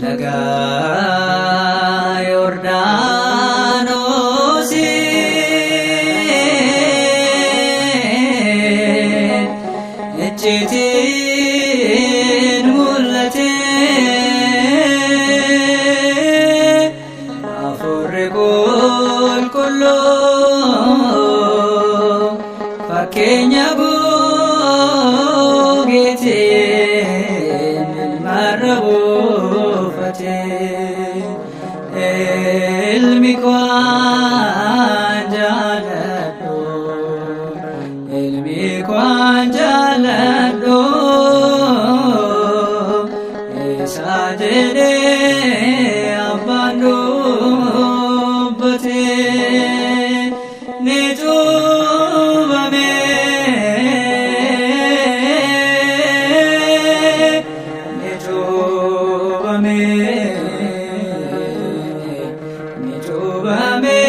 laga Yordaanos icciitiin mul'ate Hafuurri qulqulluu fakkeenya googeetiin ilmarra buufate ilmi kwaan jaaladhu ilmi kwaan jaaladhu isa jedhee abbaan dubbate ni cuubame ni cuubame ni cuubame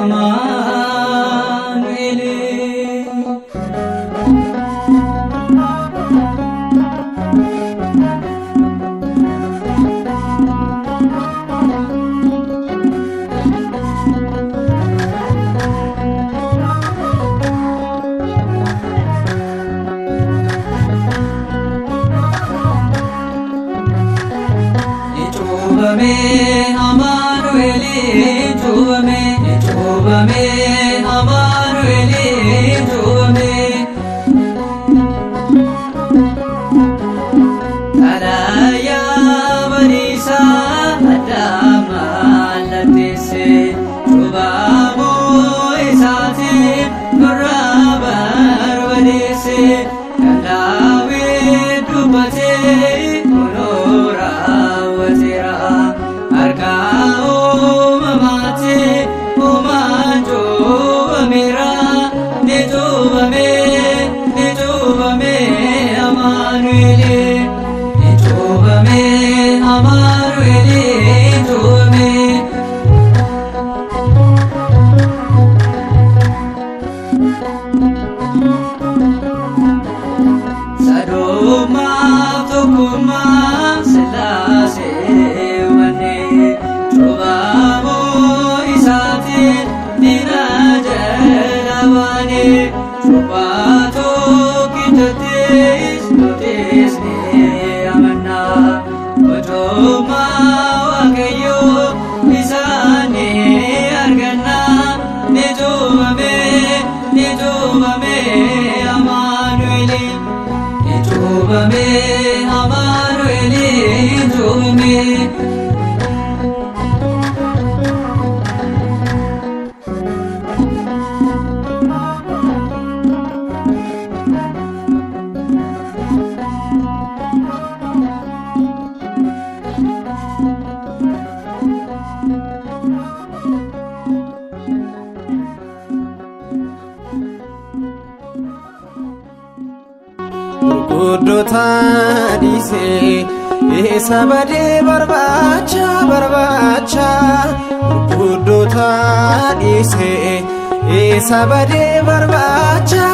Amaanu'eeli. Cuubame Amaanu'eeli cuubame cuubame Amaanu'eeli cuubame Kadhayaa bariisaa addaama latteesse cuubamoo isaatiin nurraa barbadeesse kan Daawit dubbatee kunoo raawwateera harkaa uumamaatti uumaan cuubameera ni cuubame Amaanu'eeli ni cuubame Amaanu'eeli cuubame Sadoomaaf tokkummaa Sillaasee wanne cuubamoo isaatiin diina jala baane cuubaa tokkittattis nutis ni amanna mootummaa Waaqayyoo isaan ni arganna ni cuubame Amaanu'eeli ni cuubame Amaanu'eeli cuubame Gurguddoota dhiisee isa badee barbaacha Gurguddoota dhiisee isa badee barbaacha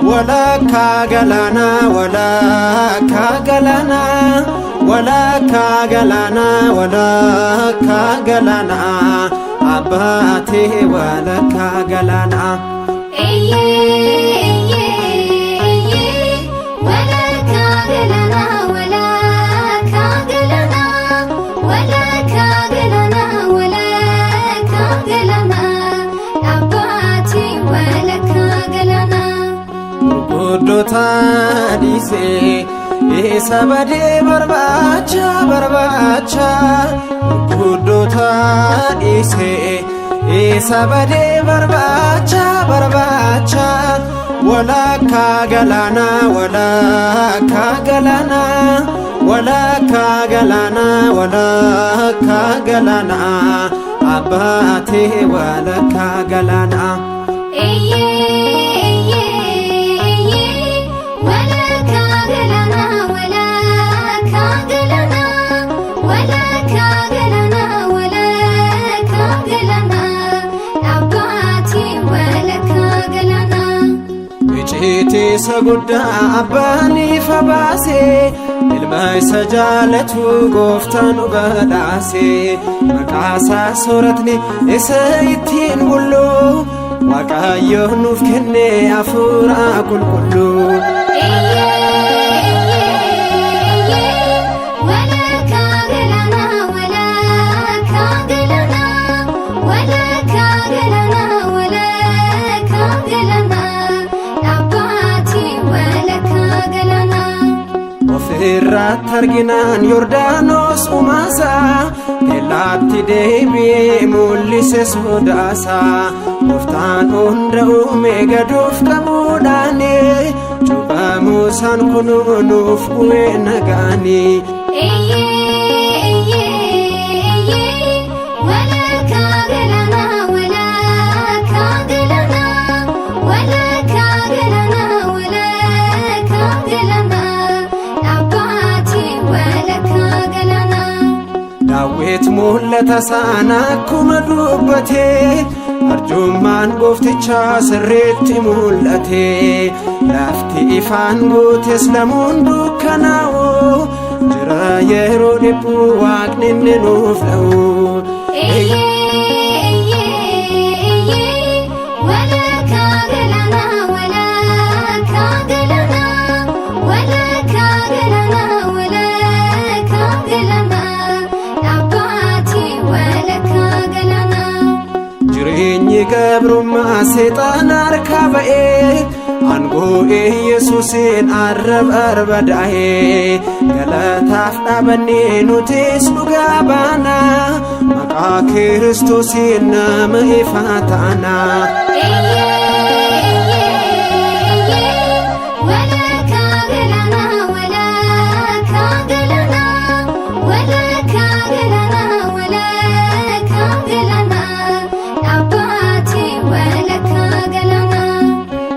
walakkaa galaanaa walakkaa galaanaa abbaatee walakkaa galaanaa Gurguddoota dhiisee isa badee barbaacha Gurguddoota dhiisee isa badee barbaacha walakkaa galaanaa walakkaa galaanaa abbaatee walakkaa galaanaa Itiisa guddaa abbaan ifa baasee ilma isa jaalatu gooftaan nu badhaase. Maqaasaa sooratne isa ittiin bullu Waaqayyo nuuf kenne hafuura qulqulluu. Ofirratti arginaan Yordaanos umaasaa kellaatti deebi'ee mul'ise sodaasaa. Gooftaan hunda uume gaduuf qabuudhaani cubbamuu isaan kunuunuuf bu'ee nagaanii. Daawit mul'ata sana akkuma dubbatee arjummaan gooftichaa sirriitti mul'ate. Lafti ifaan guutes lamuun dukkanaa'u jira yeroo dhibbuu Waaqni inni nuuf dha'u. Jireenyi gabrummaa seexaana harkaa ba'ee aangoo Yesuusiin barbadaa'ee. Galataaf dhaabannee nutis dhugaa baana maqaa Kiristoosiin nama ifaa taana.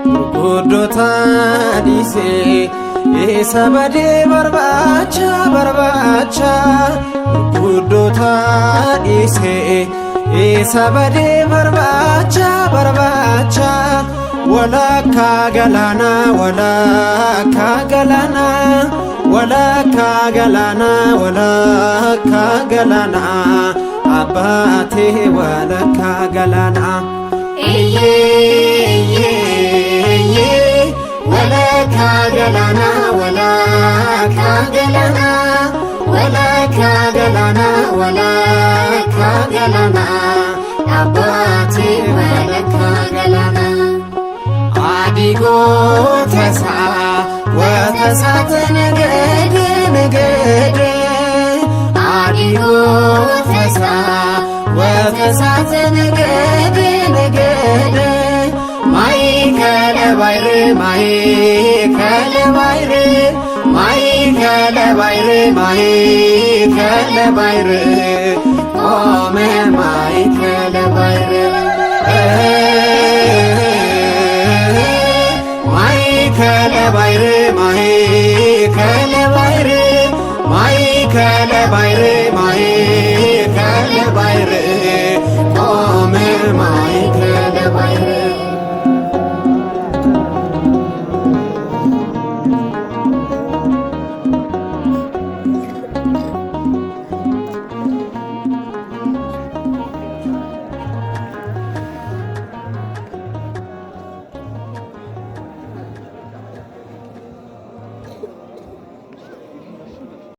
Gurguddoota dhiisee isa badee barbaacha. Gurguddoota dhiisee isa badee barbaacha. Walakkaa galaanaa abbaatee walakkaa galaanaa. Walakkaa galaanaa abbaatee walakkaa galaanaa. Adigoota isaa watasaate negede. Adigoota isaa watasaate negede. Maikele bayre ome maikele bayre. Maikele bayre ome maikele